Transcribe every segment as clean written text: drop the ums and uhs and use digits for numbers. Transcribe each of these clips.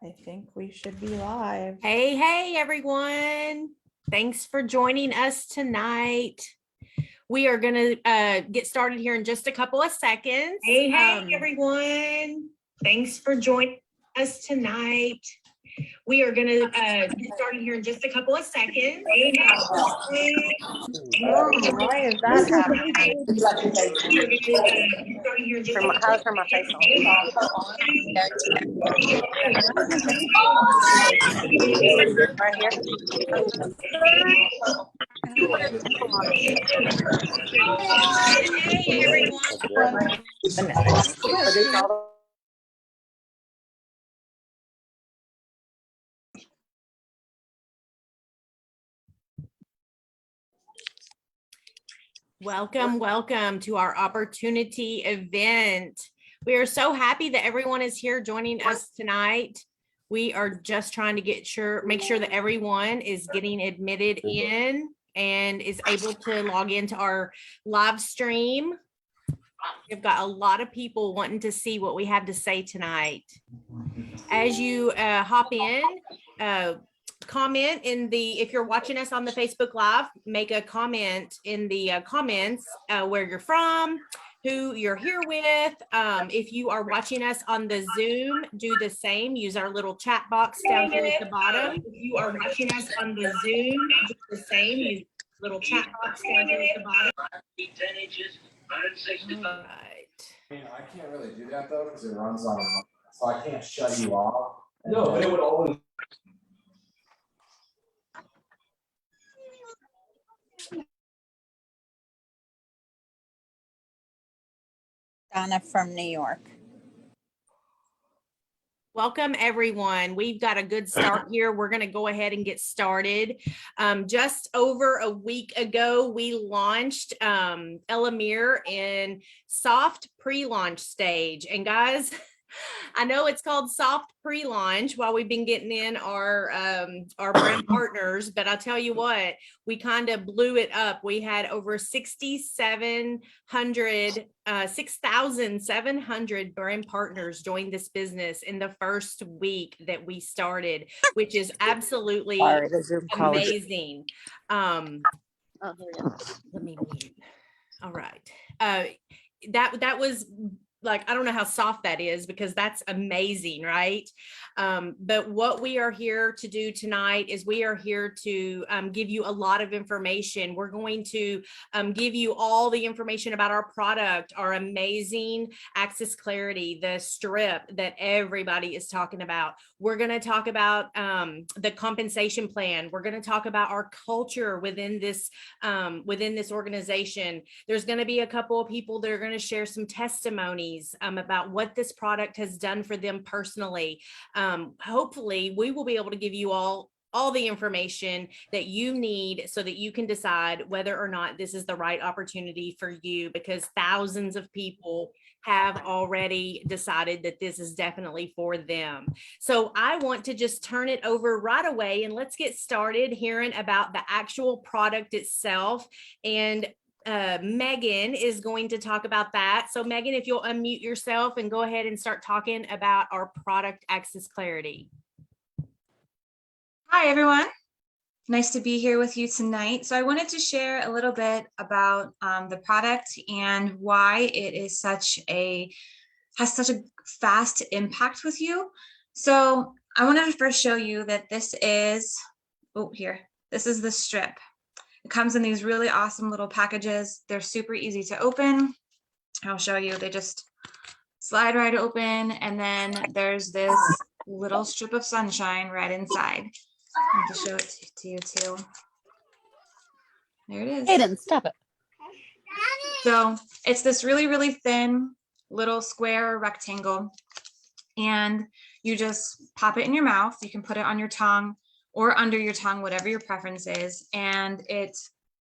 I think we should be live. Hey, everyone. Thanks for joining us tonight. We are going to get started here in just a couple of seconds. Hey, everyone. Thanks for joining us tonight. We are going to get started here in just a couple of seconds. Why is that happening? How's from my face on? Right here. Hey, everyone. Welcome to our opportunity event. We are so happy that everyone is here joining us tonight. We are just trying to make sure that everyone is getting admitted in and is able to log into our live stream. We've got a lot of people wanting to see what we have to say tonight. As you hop in, comment in if you're watching us on the Facebook Live, make a comment in the comments where you're from, who you're here with. If you are watching us on the Zoom, do the same. Use our little chat box down here at the bottom. If you are watching us on the Zoom, do the same. Use the little chat box down here at the bottom. All right. I mean, I can't really do that though because it runs on, so I can't shut you off. No, but it would always. Donna from New York. Welcome, everyone. We've got a good start here. We're going to go ahead and get started. Just over a week ago, we launched Elomir in soft pre-launch stage. And guys, I know it's called soft pre-launch while we've been getting in our brand partners, but I'll tell you what, we kind of blew it up. We had over 6,700 brand partners join this business in the first week that we started, which is absolutely amazing. Let me mute. All right. That was like, I don't know how soft that is because that's amazing, right? But what we are here to do tonight is we are here to give you a lot of information. We're going to give you all the information about our product, our amazing Access Clarity, the strip that everybody is talking about. We're going to talk about the compensation plan. We're going to talk about our culture within this organization. There's going to be a couple of people that are going to share some testimonies about what this product has done for them personally. Hopefully we will be able to give you all the information that you need so that you can decide whether or not this is the right opportunity for you, because thousands of people have already decided that this is definitely for them. So I want to just turn it over right away and let's get started hearing about the actual product itself. And Megan is going to talk about that. So Megan, if you'll unmute yourself and go ahead and start talking about our product Access Clarity. Hi, everyone. Nice to be here with you tonight. So I wanted to share a little bit about the product and why it is has such a fast impact with you. So I wanted to first show you that this is the strip. It comes in these really awesome little packages. They're super easy to open. I'll show you. They just slide right open. And then there's this little strip of sunshine right inside. I have to show it to you too. There it is. Hayden, stop it. So it's this really, really thin little square rectangle. And you just pop it in your mouth. You can put it on your tongue or under your tongue, whatever your preference is, and it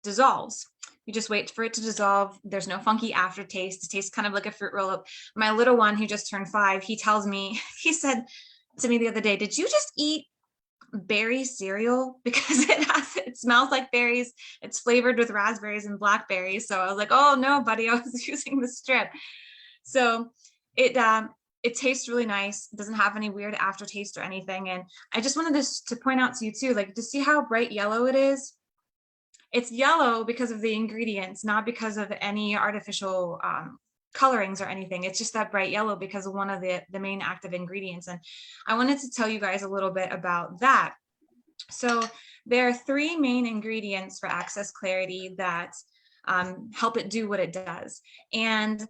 dissolves. You just wait for it to dissolve. There's no funky aftertaste. It tastes kind of like a fruit roll-up. My little one who just turned 5, he said to me the other day, did you just eat berry cereal? Because it smells like berries. It's flavored with raspberries and blackberries. So I was like, oh no, buddy, I was using the strip. So it it tastes really nice. It doesn't have any weird aftertaste or anything. And I just wanted to point out to you too, like, to see how bright yellow it is. It's yellow because of the ingredients, not because of any artificial colorings or anything. It's just that bright yellow because of one of the main active ingredients. And I wanted to tell you guys a little bit about that. So there are 3 main ingredients for Access Clarity that help it do what it does. And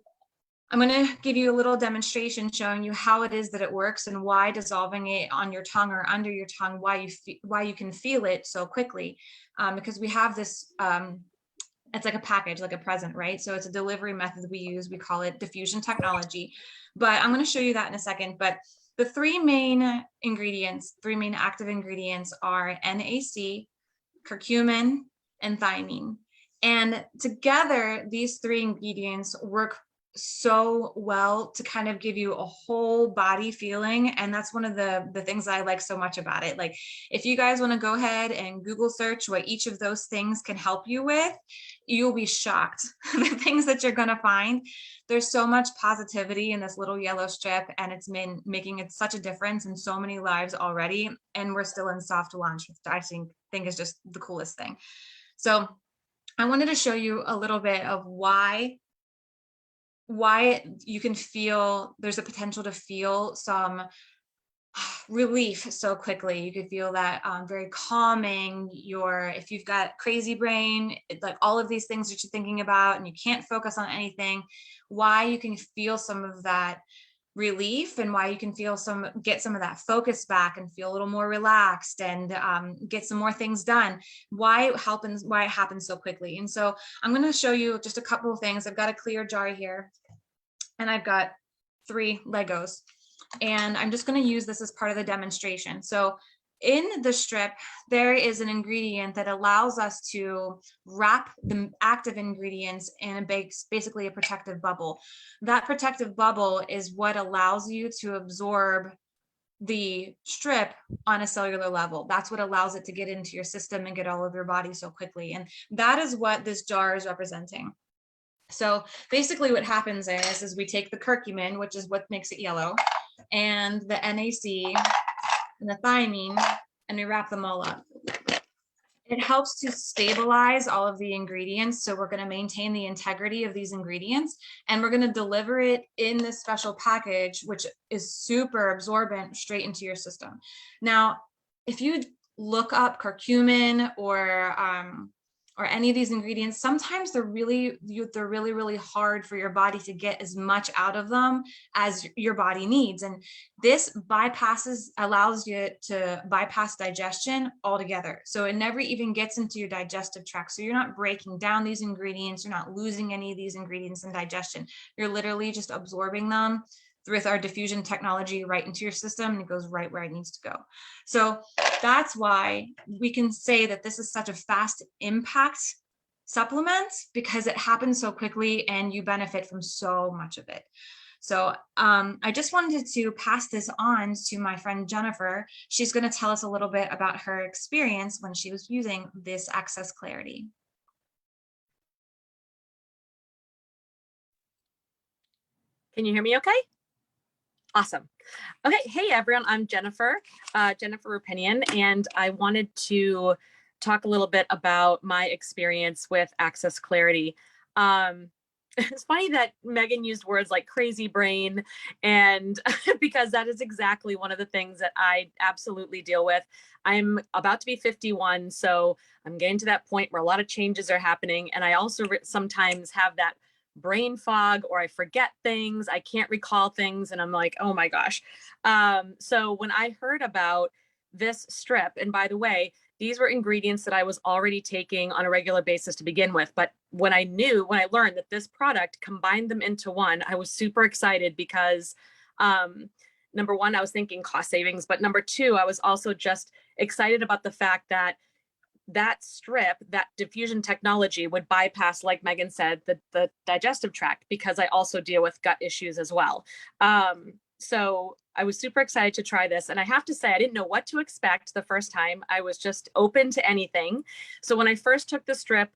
I'm going to give you a little demonstration showing you how it is that it works and why dissolving it on your tongue or under your tongue, why you can feel it so quickly. Because we have this, it's like a package, like a present, right? So it's a delivery method we use. We call it diffusion technology. But I'm going to show you that in a second. But the 3 main ingredients, 3 main active ingredients are NAC, curcumin, and thiamine. And together, these 3 ingredients work so well to kind of give you a whole body feeling. And that's one of the things that I like so much about it. Like, if you guys want to go ahead and Google search what each of those things can help you with, you'll be shocked. The things that you're going to find. There's so much positivity in this little yellow strip, and it's been making it such a difference in so many lives already. And we're still in soft launch, which I think is just the coolest thing. So I wanted to show you a little bit of why you can feel there's a potential to feel some relief so quickly. You could feel that very calming. If you've got crazy brain, like all of these things that you're thinking about and you can't focus on anything, why you can feel some of that relief, and why you can get some of that focus back and feel a little more relaxed and get some more things done, why it happens so quickly. And so I'm going to show you just a couple of things. I've got a clear jar here, and I've got 3 Legos, and I'm just going to use this as part of the demonstration. So in the strip, there is an ingredient that allows us to wrap the active ingredients in basically a protective bubble. That protective bubble is what allows you to absorb the strip on a cellular level. That's what allows it to get into your system and get all of your body so quickly. And that is what this jar is representing. So basically what happens is we take the curcumin, which is what makes it yellow, and the NAC and the thiamine, and we wrap them all up. It helps to stabilize all of the ingredients. So we're going to maintain the integrity of these ingredients, and we're going to deliver it in this special package, which is super absorbent straight into your system. Now, if you look up curcumin or any of these ingredients, sometimes they're really hard for your body to get as much out of them as your body needs. And this allows you to bypass digestion altogether. So it never even gets into your digestive tract. So you're not breaking down these ingredients. You're not losing any of these ingredients in digestion. You're literally just absorbing them with our diffusion technology right into your system, and it goes right where it needs to go. So that's why we can say that this is such a fast impact supplement, because it happens so quickly and you benefit from so much of it. So I just wanted to pass this on to my friend Jennifer. She's going to tell us a little bit about her experience when she was using this Access Clarity. Can you hear me okay? Awesome. Okay. Hey, everyone. I'm Jennifer Rapinian, and I wanted to talk a little bit about my experience with Access Clarity. It's funny that Megan used words like crazy brain, and because that is exactly one of the things that I absolutely deal with. I'm about to be 51, so I'm getting to that point where a lot of changes are happening, and I also sometimes have that brain fog, or I forget things, I can't recall things, and I'm like, oh my gosh. So when I heard about this strip, and by the way, these were ingredients that I was already taking on a regular basis to begin with, but when I learned that this product combined them into one, I was super excited because number one, I was thinking cost savings, but number two, I was also just excited about the fact that strip, that diffusion technology would bypass, like Megan said, the digestive tract, because I also deal with gut issues as well. So I was super excited to try this. And I have to say, I didn't know what to expect the first time. I was just open to anything. So when I first took the strip,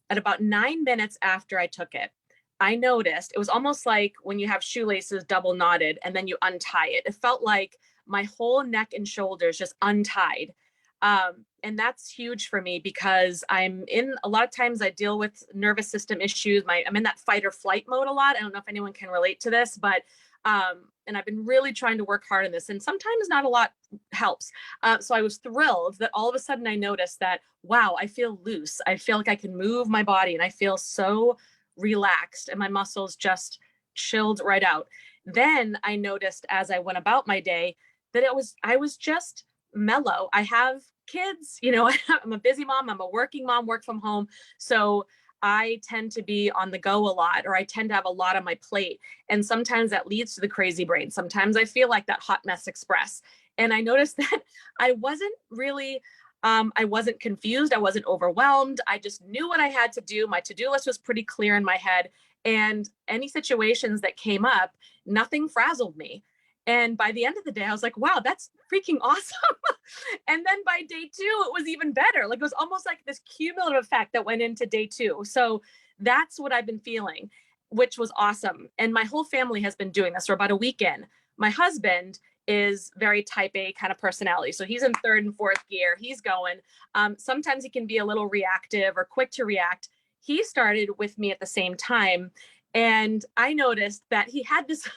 at about 9 minutes after I took it, I noticed it was almost like when you have shoelaces double knotted and then you untie it. It felt like my whole neck and shoulders just untied. And that's huge for me because I'm in a lot of times I deal with nervous system issues. I'm in that fight or flight mode a lot. I don't know if anyone can relate to this, but and I've been really trying to work hard on this, and sometimes not a lot helps. So I was thrilled that all of a sudden I noticed that, wow, I feel loose. I feel like I can move my body and I feel so relaxed and my muscles just chilled right out. Then I noticed as I went about my day that I was just mellow. I have kids, you know, I'm a busy mom, I'm a working mom, work from home. So I tend to be on the go a lot, or I tend to have a lot on my plate. And sometimes that leads to the crazy brain. Sometimes I feel like that hot mess express. And I noticed that I wasn't really, I wasn't confused. I wasn't overwhelmed. I just knew what I had to do. My to-do list was pretty clear in my head. And any situations that came up, nothing frazzled me. And by the end of the day, I was like, wow, that's freaking awesome. And then by day 2, it was even better. Like it was almost like this cumulative effect that went into day 2. So that's what I've been feeling, which was awesome. And my whole family has been doing this for about a weekend. My husband is very type A kind of personality. So he's in 3rd and 4th gear. He's going. Sometimes he can be a little reactive or quick to react. He started with me at the same time. And I noticed that he had this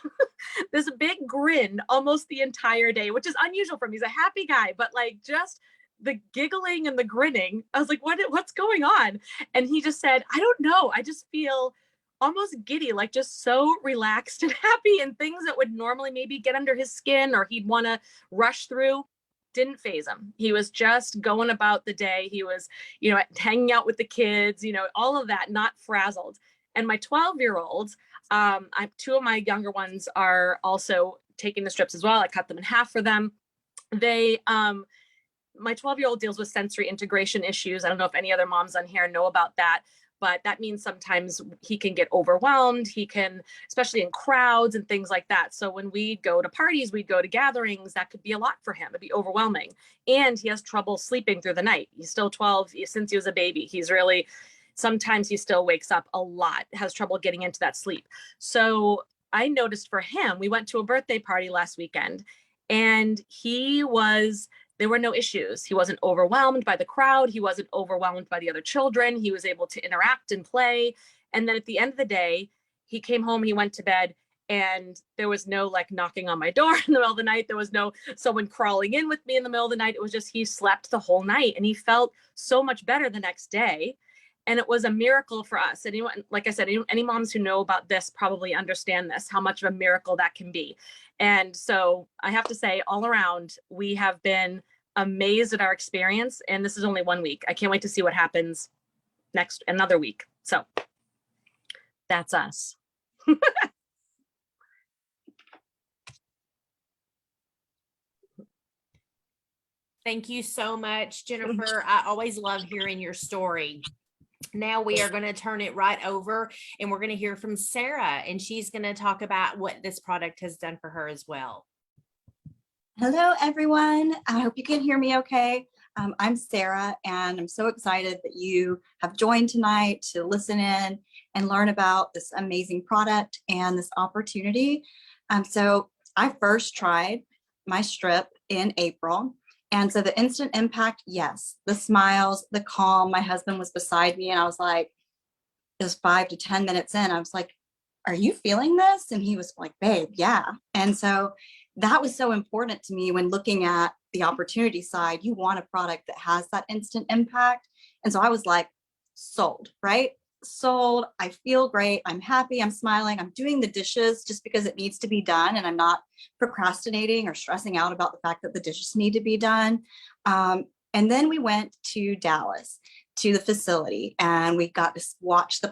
this big grin almost the entire day, which is unusual for him. He's a happy guy, but like just the giggling and the grinning, I was like, what's going on? And he just said, I don't know. I just feel almost giddy, like just so relaxed and happy, and things that would normally maybe get under his skin or he'd want to rush through didn't phase him. He was just going about the day. He was, you know, hanging out with the kids, you know, all of that, not frazzled. And my 12-year-old, 2 of my younger ones are also taking the strips as well. I cut them in half for them. My 12-year-old deals with sensory integration issues. I don't know if any other moms on here know about that, but that means sometimes he can get overwhelmed. He can, especially in crowds and things like that. So when we go to parties, we'd go to gatherings, that could be a lot for him. It'd be overwhelming. And he has trouble sleeping through the night. He's still 12 since he was a baby. Sometimes he still wakes up a lot, has trouble getting into that sleep. So I noticed for him, we went to a birthday party last weekend and there were no issues. He wasn't overwhelmed by the crowd. He wasn't overwhelmed by the other children. He was able to interact and play. And then at the end of the day, he came home and he went to bed, and there was no like knocking on my door in the middle of the night. There was no someone crawling in with me in the middle of the night. It was just, he slept the whole night and he felt so much better the next day. And it was a miracle for us. Anyone, like I said, any moms who know about this probably understand this, how much of a miracle that can be. And so I have to say, all around, we have been amazed at our experience. And this is only 1 week. I can't wait to see what happens another week. So that's us. Thank you so much, Jennifer. I always love hearing your story. Now we are going to turn it right over and we're going to hear from Sarah, and she's going to talk about what this product has done for her as well. Hello, everyone. I hope you can hear me okay. I'm Sarah, and I'm so excited that you have joined tonight to listen in and learn about this amazing product and this opportunity. So I first tried my strip in April. And so the instant impact, yes, the smiles, the calm. My husband was beside me and I was like, it was 5 to 10 minutes in. I was like, are you feeling this? And he was like, babe, yeah. And so that was so important to me when looking at the opportunity side. You want a product that has that instant impact. And so I was like, sold, right? Sold. I feel great. I'm happy. I'm smiling. I'm doing the dishes just because it needs to be done. And I'm not procrastinating or stressing out about the fact that the dishes need to be done. And then we went to Dallas to the facility and we got to watch the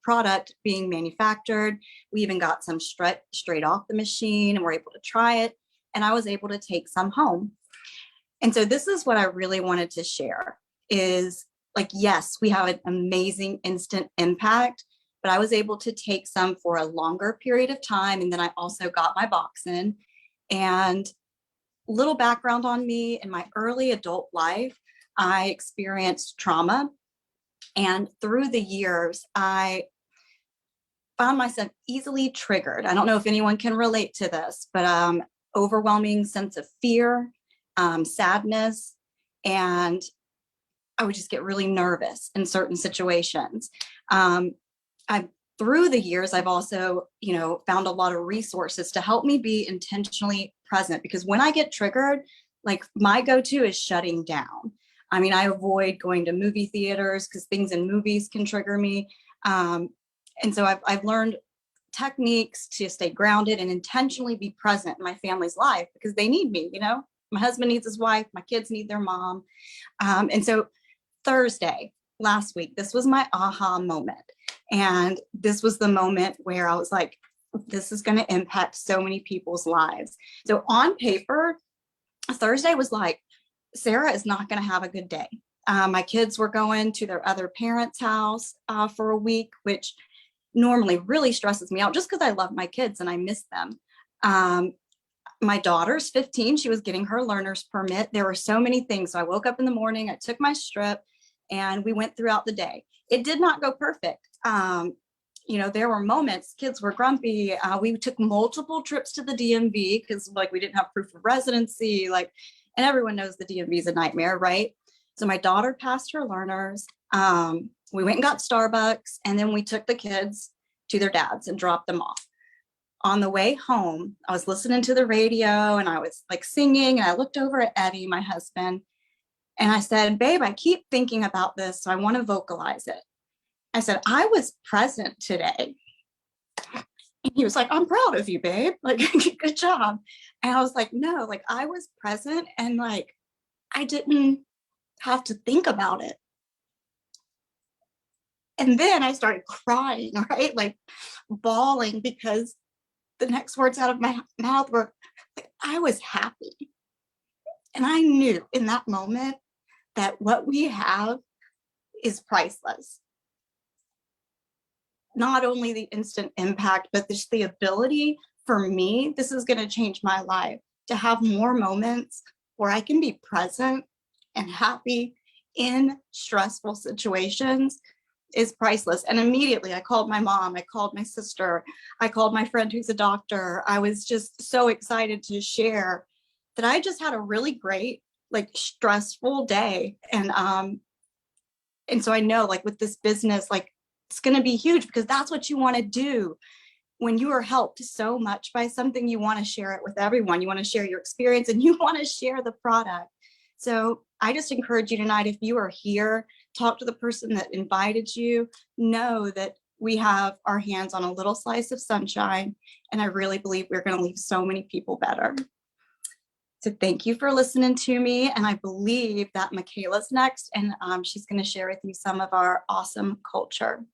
product being manufactured. We even got some straight off the machine and we're able to try it. And I was able to take some home. And so this is what I really wanted to share is, like, yes, we have an amazing instant impact, but I was able to take some for a longer period of time. And then I also got my box in. And little background on me, in my early adult life, I experienced trauma. And through the years, I found myself easily triggered. I don't know if anyone can relate to this, but overwhelming sense of fear, sadness, and I would just get really nervous in certain situations. Through the years, I've also, found a lot of resources to help me be intentionally present, because when I get triggered, like my go-to is shutting down. I mean, I avoid going to movie theaters because things in movies can trigger me. And so I've learned techniques to stay grounded and intentionally be present in my family's life because they need me, my husband needs his wife, my kids need their mom. And so Thursday, last week, this was my aha moment. And this was the moment where I was like, this is going to impact so many people's lives. So on paper, Thursday was like, Sarah is not going to have a good day. My kids were going to their other parents' house for a week, which normally really stresses me out just because I love my kids and I miss them. My daughter's 15. She was getting her learner's permit. There were so many things. So I woke up in the morning, I took my strip, and we went throughout the day. It did not go perfect. There were moments, kids were grumpy. We took multiple trips to the DMV because we didn't have proof of residency, and everyone knows the DMV is a nightmare, right? So my daughter passed her learners. We went and got Starbucks, and then we took the kids to their dads and dropped them off. On the way home, I was listening to the radio and I was singing, and I looked over at Eddie, my husband, and I said, babe, I keep thinking about this, so I want to vocalize it. I said, I was present today. And he was like, I'm proud of you, babe. Good job. And I was like, no, I was present and I didn't have to think about it. And then I started crying, right? Bawling, because the next words out of my mouth were, I was happy. And I knew in that moment that what we have is priceless. Not only the instant impact, but just the ability for me, this is going to change my life, to have more moments where I can be present and happy in stressful situations is priceless. And immediately I called my mom, I called my sister, I called my friend who's a doctor. I was just so excited to share that I just had a really great, stressful day. And so I know with this business, it's going to be huge because that's what you want to do. When you are helped so much by something, you want to share it with everyone. You want to share your experience and you want to share the product. So I just encourage you tonight, if you are here, talk to the person that invited you, know that we have our hands on a little slice of sunshine. And I really believe we're going to leave so many people better. So thank you for listening to me. And I believe that Michaela's next, and she's going to share with you some of our awesome culture.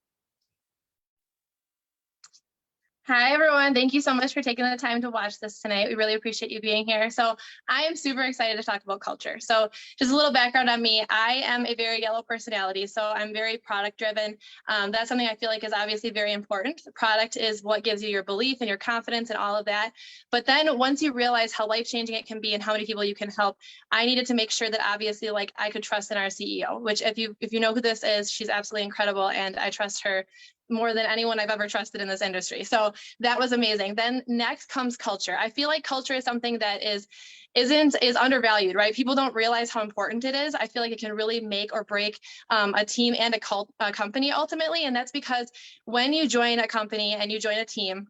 Hi, everyone. Thank you so much for taking the time to watch this tonight. We really appreciate you being here. So I am super excited to talk about culture. So just a little background on me. I am a very yellow personality, so I'm very product driven. That's something I feel like is obviously very important. The product is what gives you your belief and your confidence and all of that. But then once you realize how life-changing it can be and how many people you can help, I needed to make sure that obviously I could trust in our CEO, which if you know who this is, she's absolutely incredible. And I trust her more than anyone I've ever trusted in this industry. So that was amazing. Then next comes culture. I feel like culture is something that is undervalued, right? People don't realize how important it is. I feel like it can really make or break a team and a company ultimately. And that's because when you join a company and you join a team,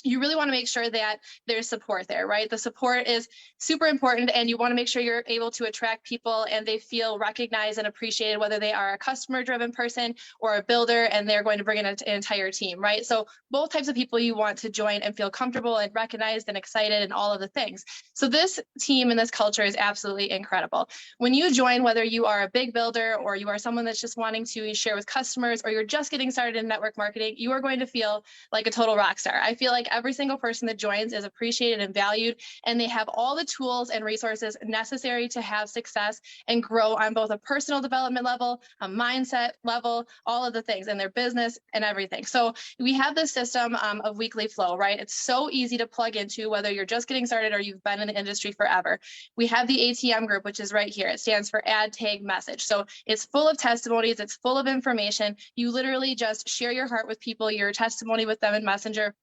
you really want to make sure that there's support there, right? The support is super important, and you want to make sure you're able to attract people and they feel recognized and appreciated, whether they are a customer-driven person or a builder, and they're going to bring in an entire team, right? So both types of people you want to join and feel comfortable and recognized and excited and all of the things. So this team and this culture is absolutely incredible. When you join, whether you are a big builder or you are someone that's just wanting to share with customers or you're just getting started in network marketing, you are going to feel like a total rock star. I feel like every single person that joins is appreciated and valued, and they have all the tools and resources necessary to have success and grow on both a personal development level, a mindset level, all of the things in their business and everything. So we have this system of weekly flow, right? It's so easy to plug into, whether you're just getting started or you've been in the industry forever. We have the ATM group, which is right here. It stands for add, tag, message. So it's full of testimonies. It's full of information. You literally just share your heart with people, your testimony with them in Messenger,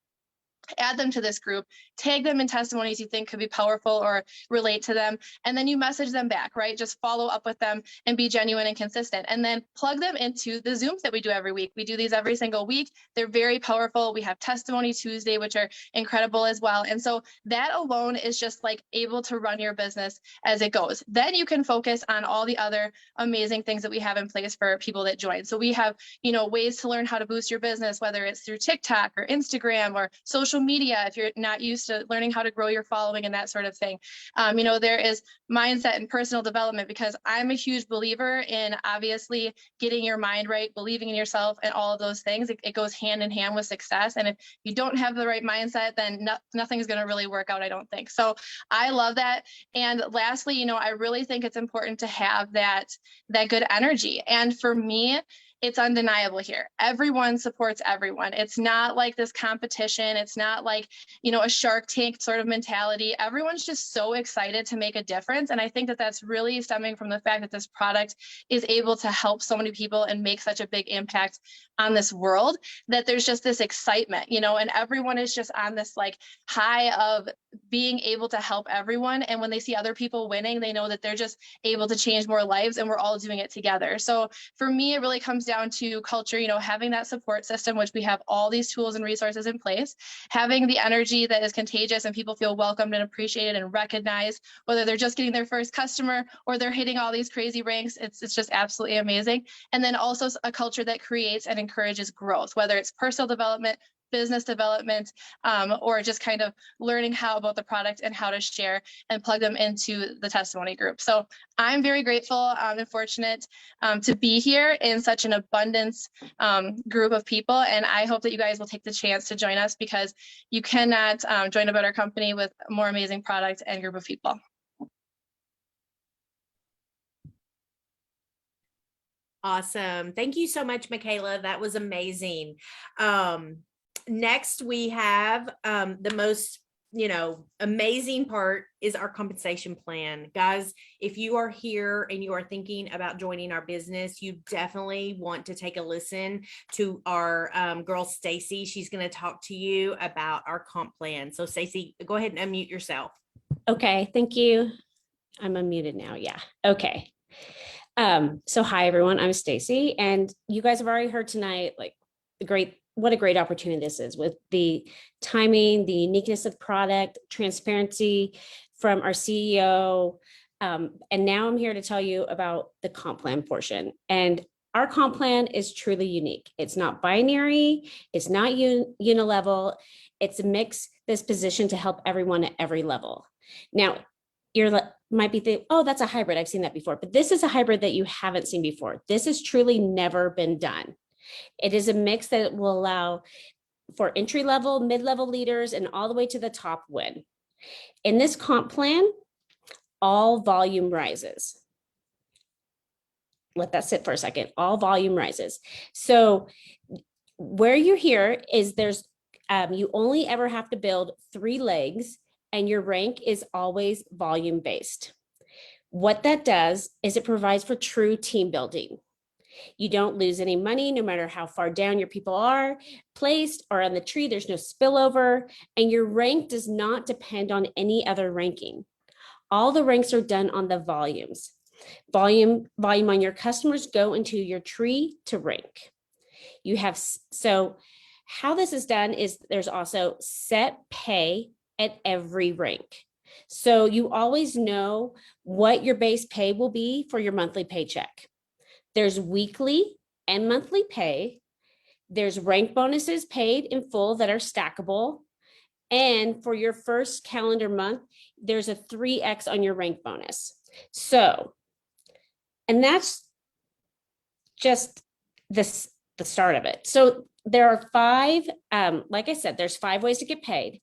add them to this group, tag them in testimonies you think could be powerful or relate to them, and then you message them back, right? Just follow up with them and be genuine and consistent, and then plug them into the Zooms that we do every week. We do these every single week. They're very powerful. We have Testimony Tuesday, which are incredible as well. And so that alone is just like able to run your business as it goes. Then you can focus on all the other amazing things that we have in place for people that join. So we have, ways to learn how to boost your business, whether it's through TikTok or Instagram or social media, if you're not used to learning how to grow your following and that sort of thing. There is mindset and personal development, because I'm a huge believer in obviously getting your mind right, believing in yourself, and all of those things. It goes hand in hand with success. And if you don't have the right mindset, then nothing is going to really work out, I don't think. So I love that. And lastly, I really think it's important to have that good energy. And for me, it's undeniable here. Everyone supports everyone. It's not like this competition. It's not like, a Shark Tank sort of mentality. Everyone's just so excited to make a difference. And I think that that's really stemming from the fact that this product is able to help so many people and make such a big impact on this world, that there's just this excitement, and everyone is just on this like high of being able to help everyone. And when they see other people winning, they know that they're just able to change more lives, and we're all doing it together. So for me, it really comes down to culture, having that support system, which we have all these tools and resources in place, having the energy that is contagious and people feel welcomed and appreciated and recognized, whether they're just getting their first customer or they're hitting all these crazy ranks. It's just absolutely amazing. And then also a culture that creates and encourages growth, whether it's personal development, business development, or just kind of learning how about the product and how to share and plug them into the testimony group. So I'm very grateful and fortunate to be here in such an abundance group of people. And I hope that you guys will take the chance to join us, because you cannot join a better company with a more amazing product and group of people. Awesome. Thank you so much, Michaela. That was amazing. Next, we have the most, amazing part is our compensation plan. Guys, if you are here and you are thinking about joining our business, you definitely want to take a listen to our girl, Stacy. She's going to talk to you about our comp plan. So Stacy, go ahead and unmute yourself. Okay, thank you. I'm unmuted now. Yeah. Okay. So hi everyone, I'm Stacy, and you guys have already heard tonight, like what a great opportunity this is, with the timing, the uniqueness of product, transparency from our CEO. And now I'm here to tell you about the comp plan portion. And our comp plan is truly unique. It's not binary. It's not unilevel. It's a mix that's positioned to help everyone at every level. Now, might be thinking, oh, that's a hybrid. I've seen that before, but this is a hybrid that you haven't seen before. This has truly never been done. It is a mix that will allow for entry-level, mid-level leaders, and all the way to the top win. In this comp plan, all volume rises. Let that sit for a second. All volume rises. So where you're here is you only ever have to build 3 legs, and your rank is always volume based. What that does is it provides for true team building. You don't lose any money, no matter how far down your people are placed or on the tree. There's no spillover, and your rank does not depend on any other ranking. All the ranks are done on the volumes. Volume on your customers go into your tree to rank. So how this is done is there's also set pay at every rank. So you always know what your base pay will be for your monthly paycheck. There's weekly and monthly pay. There's rank bonuses paid in full that are stackable. And for your first calendar month, there's a 3x on your rank bonus. So, and that's just the start of it. So there are five, like I said, there's 5 ways to get paid.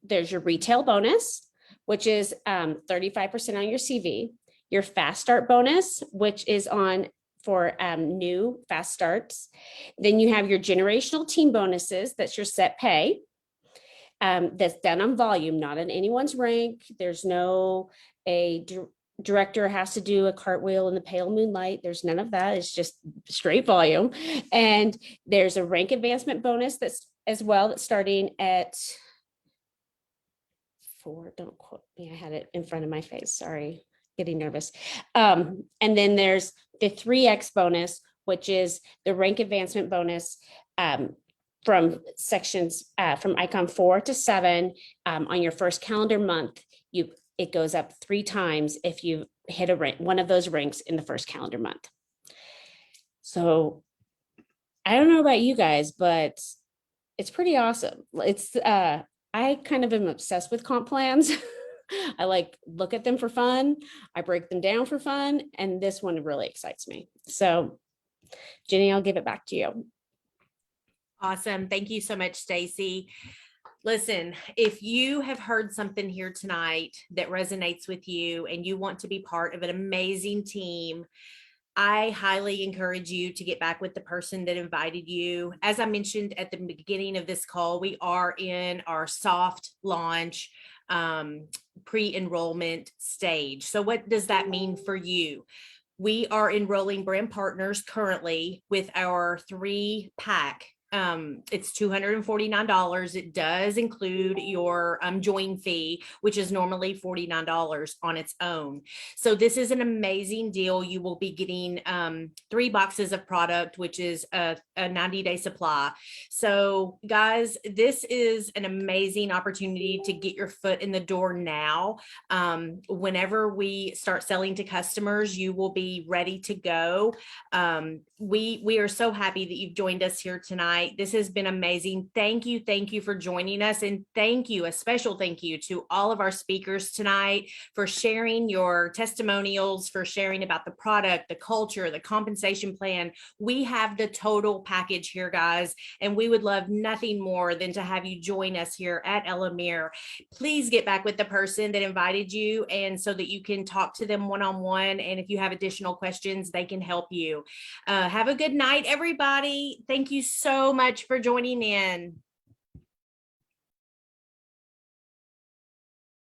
There's your retail bonus, which is 35% on your CV, your fast start bonus, which is on for new fast starts. Then you have your generational team bonuses, that's your set pay. That's done on volume, not in anyone's rank. There's no director has to do a cartwheel in the pale moonlight. There's none of that. It's just straight volume. And there's a rank advancement bonus that's as well, that's starting at 4. Don't quote me. I had it in front of my face. Sorry, getting nervous. And then there's the 3X bonus, which is the rank advancement bonus from sections from icon 4 to 7 on your first calendar month. It goes up 3 times if you hit one of those ranks in the first calendar month. So I don't know about you guys, but it's pretty awesome. It's I kind of am obsessed with comp plans. I like look at them for fun. I break them down for fun. And this one really excites me. So Jenny, I'll give it back to you. Awesome. Thank you so much, Stacy. Listen, if you have heard something here tonight that resonates with you and you want to be part of an amazing team, I highly encourage you to get back with the person that invited you. As I mentioned at the beginning of this call, we are in our soft launch pre-enrollment stage. So what does that mean for you? We are enrolling brand partners currently with our 3-pack. It's $249. It does include your join fee, which is normally $49 on its own. So this is an amazing deal. You will be getting 3 boxes of product, which is a 90-day supply. So guys, this is an amazing opportunity to get your foot in the door now. Whenever we start selling to customers, you will be ready to go. We are so happy that you've joined us here tonight. This has been amazing. Thank you for joining us. And a special thank you to all of our speakers tonight for sharing your testimonials, for sharing about the product, the culture, the compensation plan. We have the total package here, guys, and we would love nothing more than to have you join us here at Elomir. Please get back with the person that invited you, and so that you can talk to them one-on-one. And if you have additional questions, they can help you. Have a good night, everybody. Thank you so much for joining in.